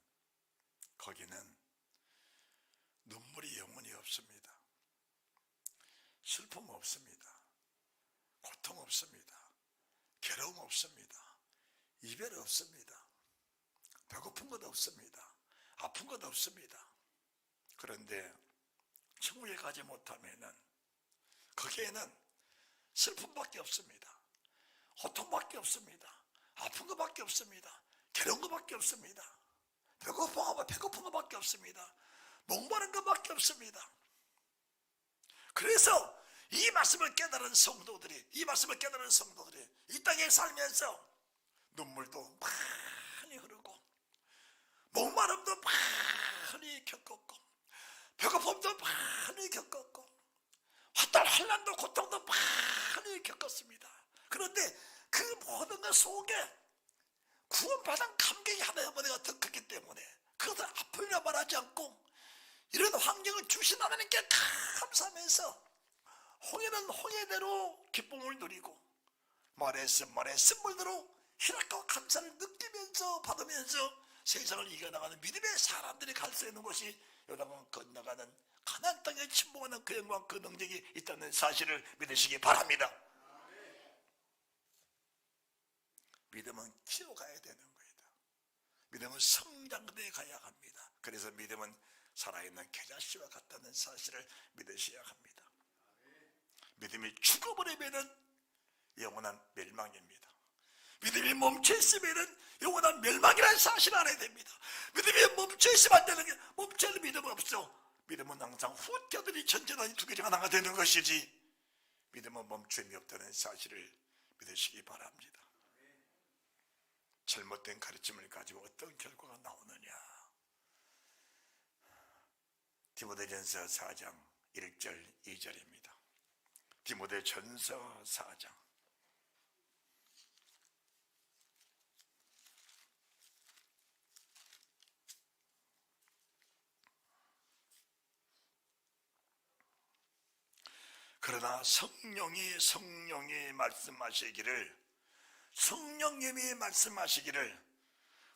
Speaker 1: 거기는 눈물이 영원히 없습니다. 슬픔 없습니다. 고통 없습니다. 괴로움 없습니다. 이별 없습니다. 배고픈 것 없습니다. 아픈 것 없습니다. 그런데 천국에 가지 못하면은 거기에는 슬픔밖에 없습니다. 고통밖에 없습니다. 아픈 것밖에 없습니다. 괴로운 것밖에 없습니다. 배고픈 것밖에 없습니다. 목마른 것밖에 없습니다. 그래서 이 말씀을 깨달은 성도들이 이 땅에 살면서 눈물도 많이 흐르고 목마름도 많이 겪었고 배고픔도 많이 겪었고 환난도 고통도 많이 겪었습니다. 그런데 그 모든 것 속에 구원받은 감격이 하나님보다 더 크기 때문에 그것을 아프려 말하지 않고 이런 환경을 주신 하나님께 감사하면서 홍해는 홍해대로 기쁨을 누리고 말했음 말대로 희락과 감사를 느끼면서 받으면서 세상을 이겨나가는 믿음의 사람들이 갈 수 있는 곳이 요단강 건너가는 가나안 땅에 침범하는 그 영광 그 능력이 있다는 사실을 믿으시기 바랍니다. 믿음은 키워가야 되는 거이다. 믿음은 성장대에 가야 합니다. 그래서 믿음은 살아있는 겨자씨와 같다는 사실을 믿으셔야 합니다. 믿음이 죽어버리면 영원한 멸망입니다. 믿음이 멈춰있으면 영원한 멸망이라는 사실을 알아야 됩니다. 믿음이 멈춰있으면 안 되는 게 멈춰있는 믿음은 없어. 믿음은 항상 후퇴들이 전전하니 두 개 중 하나가 되는 것이지 믿음은 멈춤이 없다는 사실을 믿으시기 바랍니다. 잘못된 가르침을 가지고 어떤 결과가 나오느냐. 디모데전서 4장 1절 2절입니다. 디모데전서 4장 그러나 성령이 말씀하시기를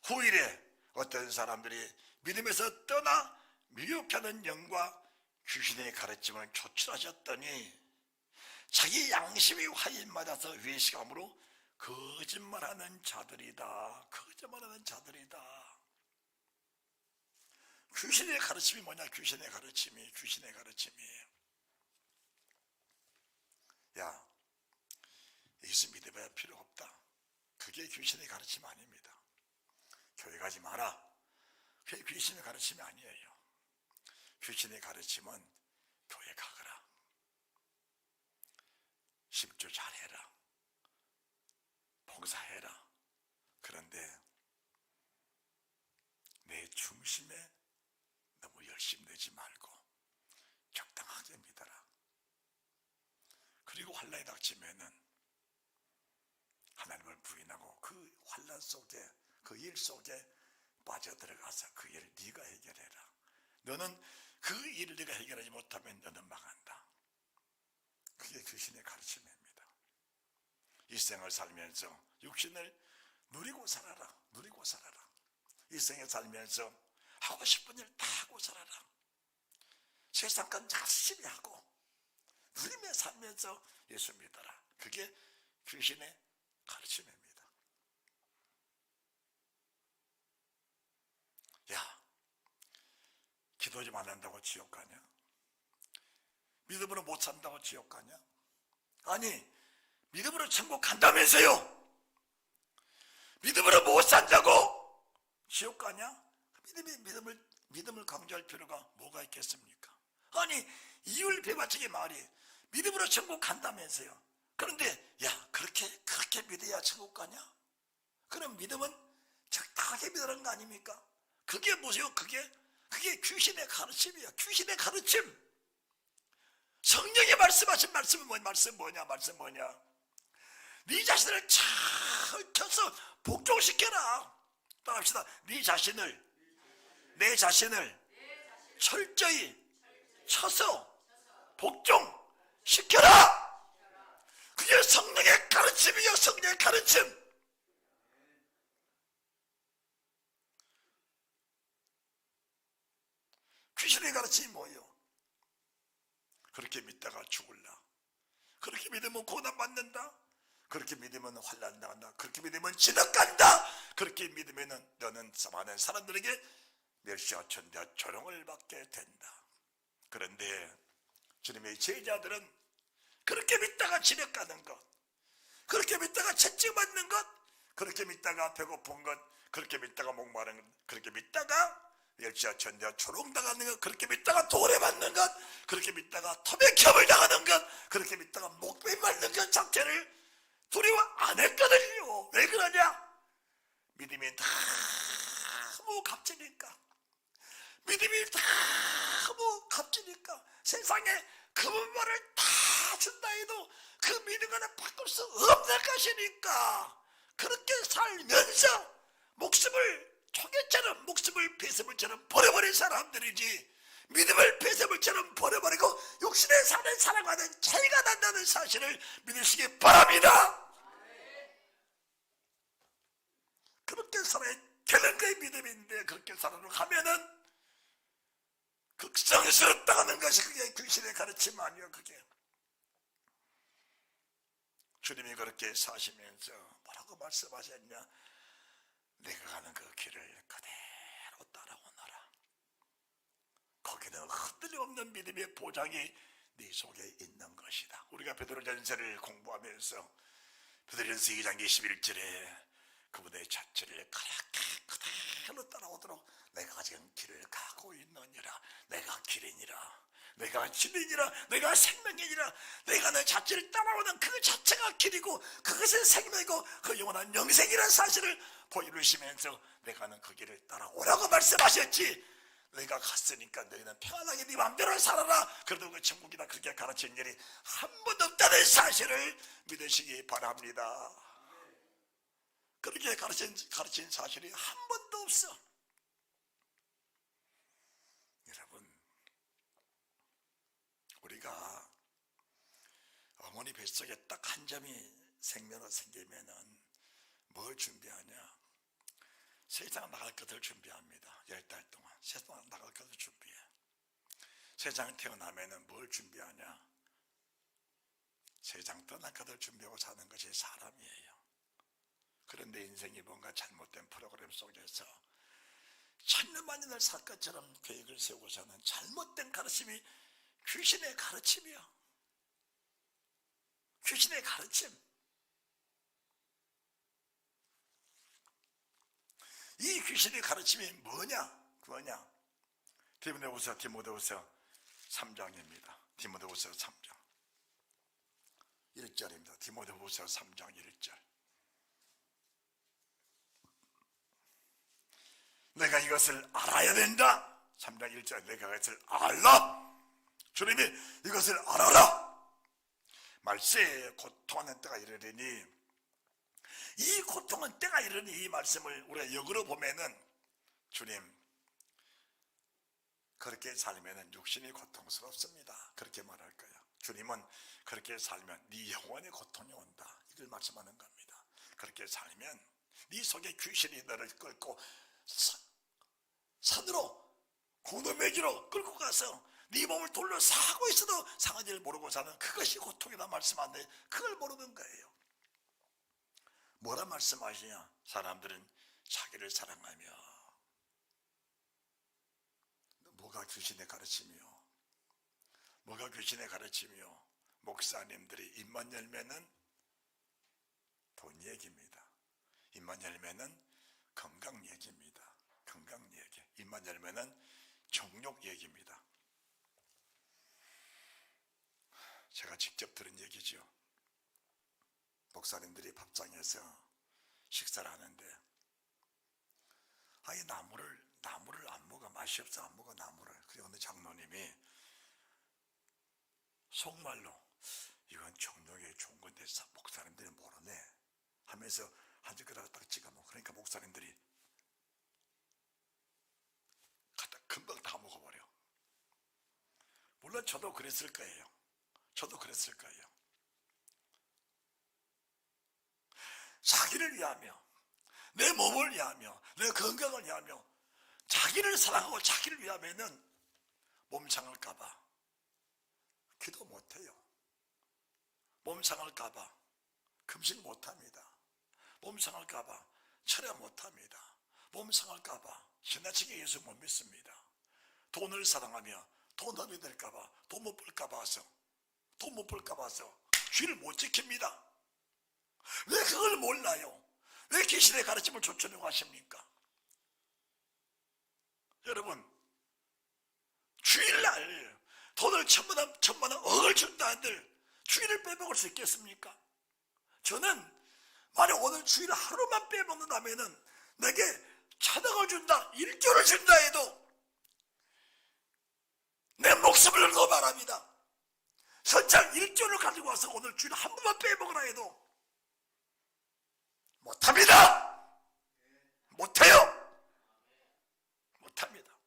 Speaker 1: 후일에 어떤 사람들이 믿음에서 떠나 미혹하는 영과 귀신의 가르침을 조출하셨더니 자기 양심이 화인맞아서 외식함으로 거짓말하는 자들이다. 귀신의 가르침이 뭐냐? 귀신의 가르침이 야, 이것은 믿어봐야 필요 없다. 그게 귀신의 가르침 아닙니다. 교회 가지 마라. 그게 귀신의 가르침이 아니에요. 귀신의 가르침은 교회 가거라. 십주 잘해라. 봉사해라. 그런데 내 중심에 너무 열심히 내지 말고 적당하게 믿어라. 그리고 환난이 닥치면은 하나님을 부인하고 그 환난 속에 그 일 속에 빠져들어가서 그 일을 네가 해결해라. 너는 그 일을 네가 해결하지 못하면 너는 망한다. 그게 귀신의 가르침입니다. 이 생을 살면서 육신을 누리고 살아라. 이 생을 살면서 하고 싶은 일 다 하고 살아라. 세상과 열심히 하고 누리며 살면서 예수 믿어라. 그게 귀신의 가르침입니다. 야, 기도 좀 안 한다고 지옥 가냐? 믿음으로 못 산다고 지옥 가냐? 아니, 믿음으로 천국 간다면서요. 믿음으로 못 산다고 지옥 가냐? 믿음을 강조할 필요가 뭐가 있겠습니까? 아니, 이율 배바치기 말이 믿음으로 천국 간다면서요. 그런데 야, 그렇게 믿어야 천국 가냐? 그럼 믿음은 적당하게 믿으라는 거 아닙니까? 그게 뭐세요? 그게 귀신의 가르침이야. 귀신의 가르침. 성령이 말씀하신 말씀은 뭐냐? 네 자신을 잘 쳐서 복종시켜라. 따라합시다. 내 자신을 철저히 쳐서 복종시켜라. 그게 성령의 가르침이요. 성령의 가르침. 귀신의 가르침이 뭐예요? 그렇게 믿다가 죽을라. 그렇게 믿으면 고난받는다. 그렇게 믿으면 환난 당한다. 그렇게 믿으면 지덕간다. 그렇게 믿으면 너는 많은 사람들에게 멸시와 천대와 조롱을 받게 된다. 그런데 주님의 제자들은 그렇게 믿다가 지덕가는 것, 그렇게 믿다가 채찍맞는 것, 그렇게 믿다가 배고픈 것, 그렇게 믿다가 목마른 것, 그렇게 믿다가 멸시와 천대와 조롱당하는 것, 그렇게 믿다가 돌에 맞는 것, 그렇게 믿다가 토백협을 당하는 것, 그렇게 믿다가 목베 맞는 것 자체를 두려워 안 했거든요. 왜 그러냐? 믿음이 너무 값지니까 세상에 금은발을 다 준다 해도 그 믿음과는 바꿀 수 없는 것이니까 그렇게 살면서 목숨을 초계처럼 목숨을 배설물처럼 버려버린 사람들이지, 믿음을 폐쇄물처럼 버려버리고 육신의 삶을 살아가는 차이가 난다는 사실을 믿으시기 바랍니다. 그렇게 살아야 되는 게 믿음인데 그렇게 살아가면은 극성스럽다는 것이 그게 귀신의 가르침 아니요. 그게 주님이 그렇게 사시면서 뭐라고 말씀하셨냐? 내가 가는 그 길을 그대로 따라오너라. 거기는 흔들림 없는 믿음의 보장이 네 속에 있는 것이다. 우리가 베드로전서를 공부하면서 베드로전서 2장 21절에 그분의 자체를 그렇게 그대로 따라오도록 내가 지금 길을 가고 있느니라. 내가 길이니라. 내가 진리니라. 내가 생명이니라. 내가 내 자체를 따라오는 그 자체가 길이고 그것이 생명이고 그 영원한 영생이라는 사실을 보여주시면서 내가 하는 그 길을 따라오라고 말씀하셨지. 내가 갔으니까 너희는 평안하게 네 마음대로 살아라. 그래도 그 천국이다 그렇게 가르친 일이 한 번도 없다는 사실을 믿으시기 바랍니다. 그렇게 가르친 사실이 한 번도 없어. 여러분, 우리가 어머니 뱃속에 딱 한 점이 생명으로 생기면은 뭘 준비하냐? 세상 나갈 것을 준비합니다. 10달 동안 세상 나갈 것을 준비해. 세상 태어나면은 뭘 준비하냐? 세상 떠날 것을 준비하고 사는 것이 사람이에요. 그런데 인생이 뭔가 잘못된 프로그램 속에서 천년만년을 살 것처럼 계획을 세우고서는 잘못된 가르침이 귀신의 가르침이야. 귀신의 가르침. 이 귀신의 가르침이 뭐냐? 디모데후서 3장입니다. 디모데후서 3장 1절입니다. 디모데후서 3장 1절. 내가 이것을 알아야 된다. 3장 1절. 내가 이것을 알라. 주님이 이것을 알아라. 말세에 고통하는 때가 이르리니, 이 고통은 때가 이르니 이 말씀을 우리가 역으로 보면은 주님 그렇게 살면은 육신이 고통스럽습니다. 그렇게 말할 거야. 주님은 그렇게 살면 네 영혼의 고통이 온다. 이걸 말씀하는 겁니다. 그렇게 살면 네 속에 귀신이 너를 끌고 산으로 공동매기로 끌고 가서 네 몸을 돌려 사고 있어도 상한지를 모르고 사는 그것이 고통이다 말씀하는데 그걸 모르는 거예요. 뭐라 말씀하시냐? 사람들은 자기를 사랑하며. 뭐가 귀신의 가르침이요? 뭐가 귀신의 가르침이요? 목사님들이 입만 열면은 돈 얘기입니다. 입만 열면은 건강 얘기입니다. 건강 얘기. 입만 열면은 정욕 얘기입니다. 제가 직접 들은 얘기죠. 목사님들이 밥상에서 식사를 하는데 아예 나무를 안 먹어. 맛이 없어 안 먹어 나무를. 그래 어느 장로님이 속말로 이건 정력에 좋은 건데 목사님들이 모르네 하면서 한 젓가락 딱 찍어 먹어. 그러니까 목사님들이 갖다 금방 다 먹어버려. 물론 저도 그랬을 거예요. 자기를 위하며 내 몸을 위하며 내 건강을 위하며 자기를 사랑하고 자기를 위하면은 몸 상할까봐 기도 못해요. 몸 상할까봐 금식 못합니다. 몸 상할까봐 철야 못합니다. 몸 상할까봐 지나치게 예수 못 믿습니다. 돈을 사랑하며 돈업이 될까봐 돈 못 벌까봐 주의를 못 지킵니다. 왜 그걸 몰라요? 왜 귀신의 가르침을 쫓으려고 하십니까? 여러분, 주일날 돈을 천만원 억을 준다 한들 주일을 빼먹을 수 있겠습니까? 저는 만약 오늘 주일 하루만 빼먹는다면은 내게 1,000억을 준다, 1조를 준다 해도 내 목숨을 걸고 말합니다. 선장 1조를 가지고 와서 오늘 주일 한 번만 빼먹으라 해도 못합니다. 못해요. 못합니다.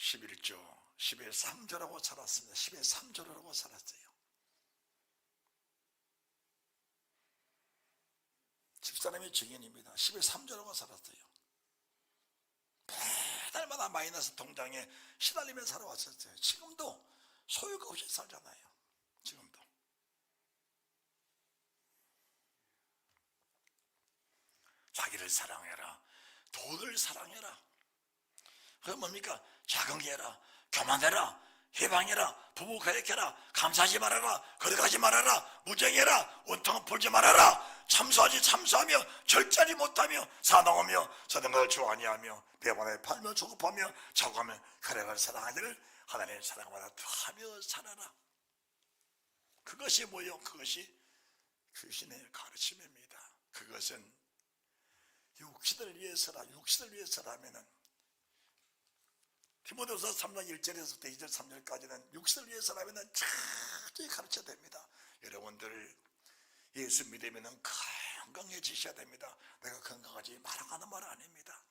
Speaker 1: 11조 10의 3조라고 살았습니다. 10의 3조라고 살았어요. 집사람의 증인입니다. 10의 3조라고 살았어요. 매달마다 마이너스 통장에 시달리며 살아왔었어요. 지금도 소유가 없이 살잖아요. 지금도. 자기를 사랑해라. 돈을 사랑해라. 그건 뭡니까? 자긍해라. 교만해라. 해방해라. 부부 가역해라. 감사하지 말아라. 거듭하지 말아라. 무정해라. 원통은 풀지 말아라. 참소하며 절제하지 못하며 사랑하며 서든 것을 좋아하니하며 배반에 팔며 조급하며 자고하며 가령을 사랑하기를 하나님의 사랑받아 하며 살아라. 그것이 뭐요? 그것이 귀신의 가르침입니다. 그것은 육신을 위해서라면은 디모데후서 3장 1절에서부터 2절 3절까지는 육신을 위해서라면은 철저히 가르쳐야 됩니다. 여러분들 예수 믿으면은 건강해지셔야 됩니다. 내가 건강하지 말라고 하는 말은 아닙니다.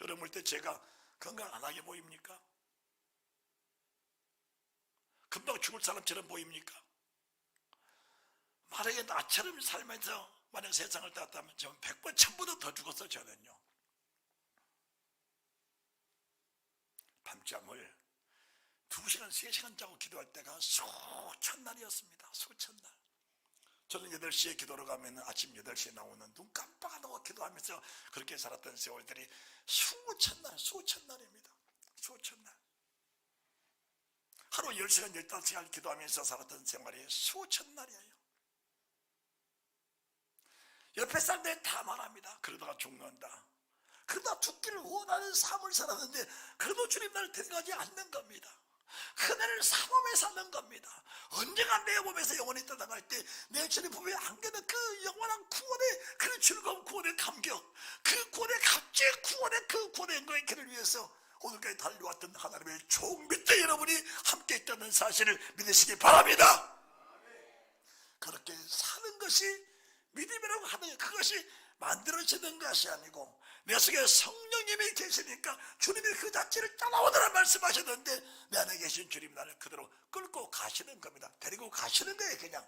Speaker 1: 여러분 볼 때 제가 건강 안 하게 보입니까? 금방 죽을 사람처럼 보입니까? 만약에 나처럼 살면서 만약 세상을 따랐다면 저는 100번 1000번도 더 죽었어요. 저는요. 밤잠을 2시간 3시간 자고 기도할 때가 수천 날이었습니다. 수천 날. 저는 8시에 기도를 가면 아침 8시에 나오는 눈 깜빡 안 하고 기도하면서 그렇게 살았던 세월들이 수천 날입니다. 수천 날. 하루 10시간 15시간 기도하면서 살았던 생활이 수천 날이에요. 옆에 사람들이 다 말합니다. 그러다가 죽는다. 그러다 죽기를 원하는 삶을 살았는데 그래도 주님 나를 데려가지 않는 겁니다. 그날을 사모하며 사는 겁니다. 언젠가 내 몸에서 영원히 떠나갈 때 내 주님 품에 안기는 그 영원한 구원의 그 즐거운 구원의 감격, 그 구원의 값진 구원의 그 구원의 영광의 길을 위해서 오늘까지 달려왔던 하나님의 종 밑에 여러분이 함께 있다는 사실을 믿으시기 바랍니다. 그렇게 사는 것이 믿음이라고 하는 그것이 만들어지는 것이 아니고 내 속에 성령님이 계시니까 주님이 그 자체를 따라오더라 말씀하셨는데 내 안에 계신 주님 나를 그대로 끌고 가시는 겁니다. 데리고 가시는 거예요. 그냥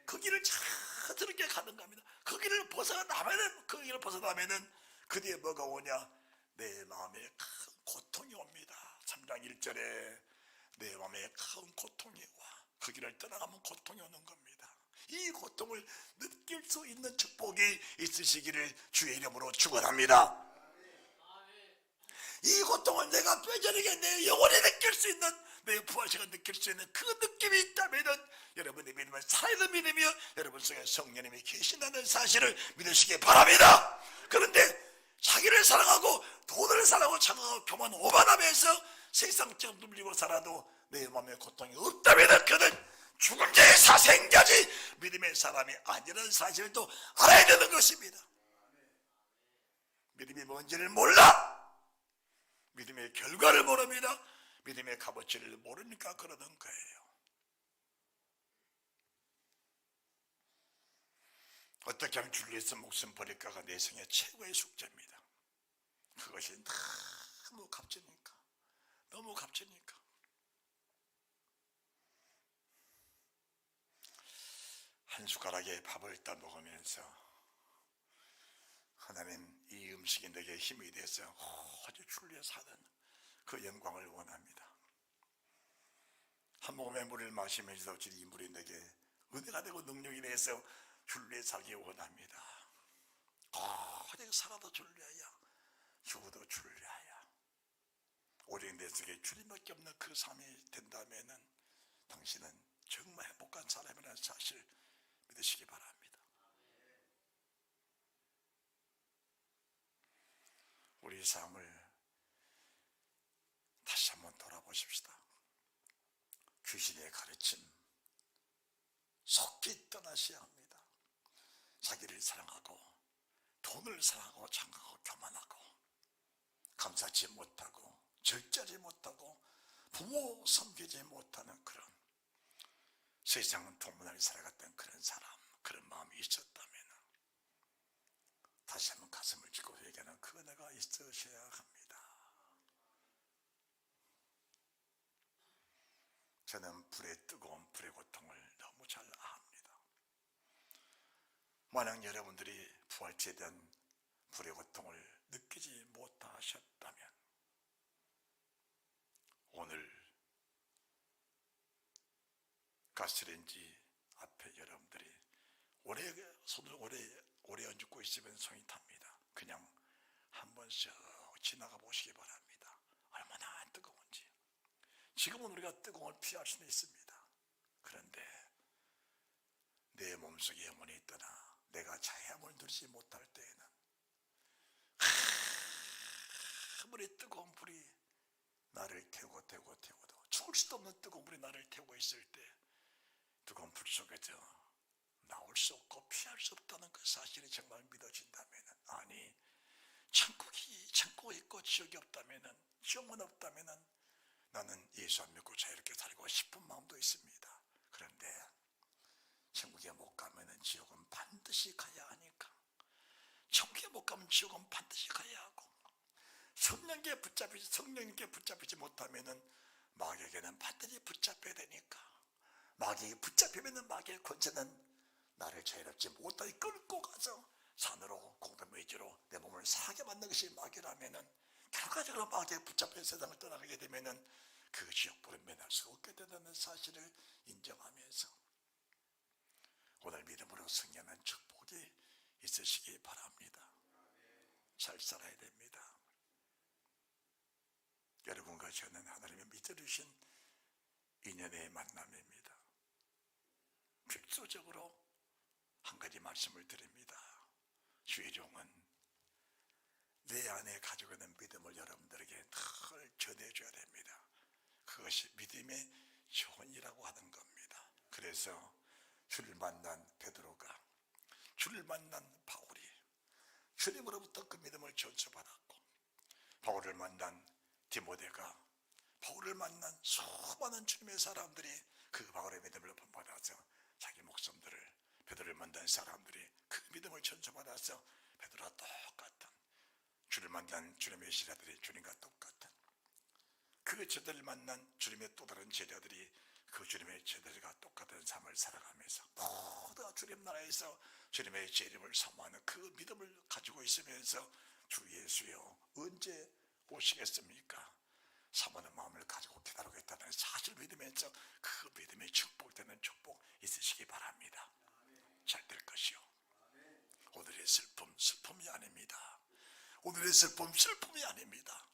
Speaker 1: 그 길을 자연스럽게 가는 겁니다. 그 길을 벗어나면은 그 뒤에 뭐가 오냐? 내 마음에 큰 고통이 옵니다. 3장 1절에 내 마음에 큰 고통이 와. 그 길을 떠나가면 고통이 오는 겁니다. 이 고통을 느낄 수 있는 축복이 있으시기를 주의 이름으로 축원합니다. 이 고통을 내가 뼈저리게 내 영혼에 느낄 수 있는, 내 부활시간 느낄 수 있는 그 느낌이 있다면 여러분의 믿음은 살아있는 믿음이며 여러분 속에 성령님이 계신다는 사실을 믿으시기 바랍니다. 그런데 자기를 사랑하고 돈을 사랑하고 장하고 교만 오만하면서 세상처럼 누리고 살아도 내 마음에 고통이 없다면 그는 죽은 자의 사생자지 믿음의 사람이 아니라는 사실을 또 알아야 되는 것입니다. 믿음이 뭔지를 몰라. 믿음의 결과를 모릅니다. 믿음의 값어치를 모르니까 그러는 거예요. 어떻게 하면 주를 위해서 목숨 버릴까가 내 생의 최고의 숙제입니다. 그것이 너무 값지니까. 너무 값지니까. 한 숟가락의 밥을 따 먹으면서 하나님 이 음식이 내게 힘이 돼서 아주 주를 위해 사는 그 영광을 원합니다. 한 모금의 물을 마시면서 이 물이 내게 은혜가 되고 능력이 돼서 주를 위해 살기 원합니다. 내가 살아도 주를 위하여 죽어도 주를 위하여 오직 내 속에 주님밖에 없는 그 삶이 된다면 당신은 정말 행복한 사람이라는 사실 믿으시기 바랍니다. 우리 삶을 다시 한번 돌아보십시다. 귀신의 가르침 속히 떠나셔야 합니다. 자기를 사랑하고 돈을 사랑하고 장하고 교만하고 감사치 못하고 절제하지 못하고 부모 섬기지 못하는 그런 세상은 동문하게 살아갔던 그런 사람, 그런 마음이 있었다면 다시 한번 가슴을 짚고 회개하는 그 은혜가 있으셔야 합니다. 저는 뜨거운 불의 고통을 너무 잘 압니다. 만약 여러분들이 부활체에 대한 불의 고통을 느끼지 못하셨다면 오늘 가스레인지 앞에 여러분들이 손을 오래 얹고 있으면 손이 탑니다. 그냥 한번 쓱 지나가 보시기 바랍니다. 얼마나 뜨거운지. 지금은 우리가 뜨거움을 피할 수는 있습니다. 그런데 내 몸속에 영혼이 있더나 내가 자양을 누리지 못할 때에는 아무리 뜨거운 불이 나를 태우고도 죽을 수도 없는 뜨거운 불이 나를 태우고 있을 때 뜨거운 불 속에서 나올 수 없고 피할 수 없다는 그 사실이 정말 믿어진다면, 아니 천국이 있고 지옥이 없다면, 영원 없다면 나는 예수 안 믿고 자유롭게 살고 싶은 마음도 있습니다. 그런데 천국에 못 가면 지옥은 반드시 가야 하니까, 천국에 못 가면 지옥은 반드시 가야 하고, 성령께 붙잡히지 못하면 마귀에게는 반드시 붙잡혀야 되니까, 마귀에게 붙잡히면 마귀의 권세는 나를 자유롭지 못하게 끌고 가서 산으로 공동묘지로 내 몸을 사게 만든 것이 마귀라면은, 결과적으로 마귀에 붙잡혀 세상을 떠나가게 되면은 그 지옥불에 면할 수 없게 된다는 사실을 인정하면서 오늘 믿음으로 승리하는 축복이 있으시기 바랍니다. 잘 살아야 됩니다. 여러분과 저는 하나님의 믿어주신 인연의 만남입니다. 필수적으로 한 가지 말씀을 드립니다. 주의 종은 내 안에 가지고 있는 믿음을 여러분들에게 늘 전해줘야 됩니다. 그것이 믿음의 조언이라고 하는 겁니다. 그래서 주를 만난 베드로가, 주를 만난 바울이 주님으로부터 그 믿음을 전수받았고, 바울을 만난 디모데가, 바울을 만난 수많은 주님의 사람들이 그 바울의 믿음을 본받아서 자기 목숨들을, 베드로를 만난 사람들이 그 믿음을 전수받아서 베드로와 똑같은, 주를 만난 주님의 제자들이 주님과 똑같은, 그 제자들을 만난 주님의 또 다른 제자들이 그 주님의 제자들과 똑같은 삶을 살아가면서 모두 주님 나라에서 주님의 제 이름을 사모하는 그 믿음을 가지고 있으면서 주 예수여 언제 오시겠습니까? 사모하는 마음을 가지고 기다리고 있다는 사실 믿으면서 그 믿음의 축복되는 축복 있으시기 바랍니다. 잘 될 것이요. 오늘의 슬픔이 아닙니다. 오늘의 슬픔이 아닙니다.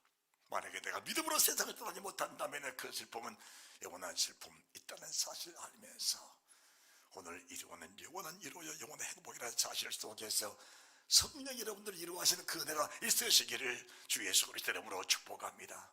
Speaker 1: 만약에 내가 믿음으로 세상을 떠나지 못한다면 그 슬픔은 영원한 슬픔 있다는 사실을 알면서 오늘 이루어는 영원한 이루어요 영원한 행복이라는 사실 속에서 성령 여러분들이 이루어하시는 그 은혜가 있으시기를 주 예수 그리스도 이름으로 축복합니다.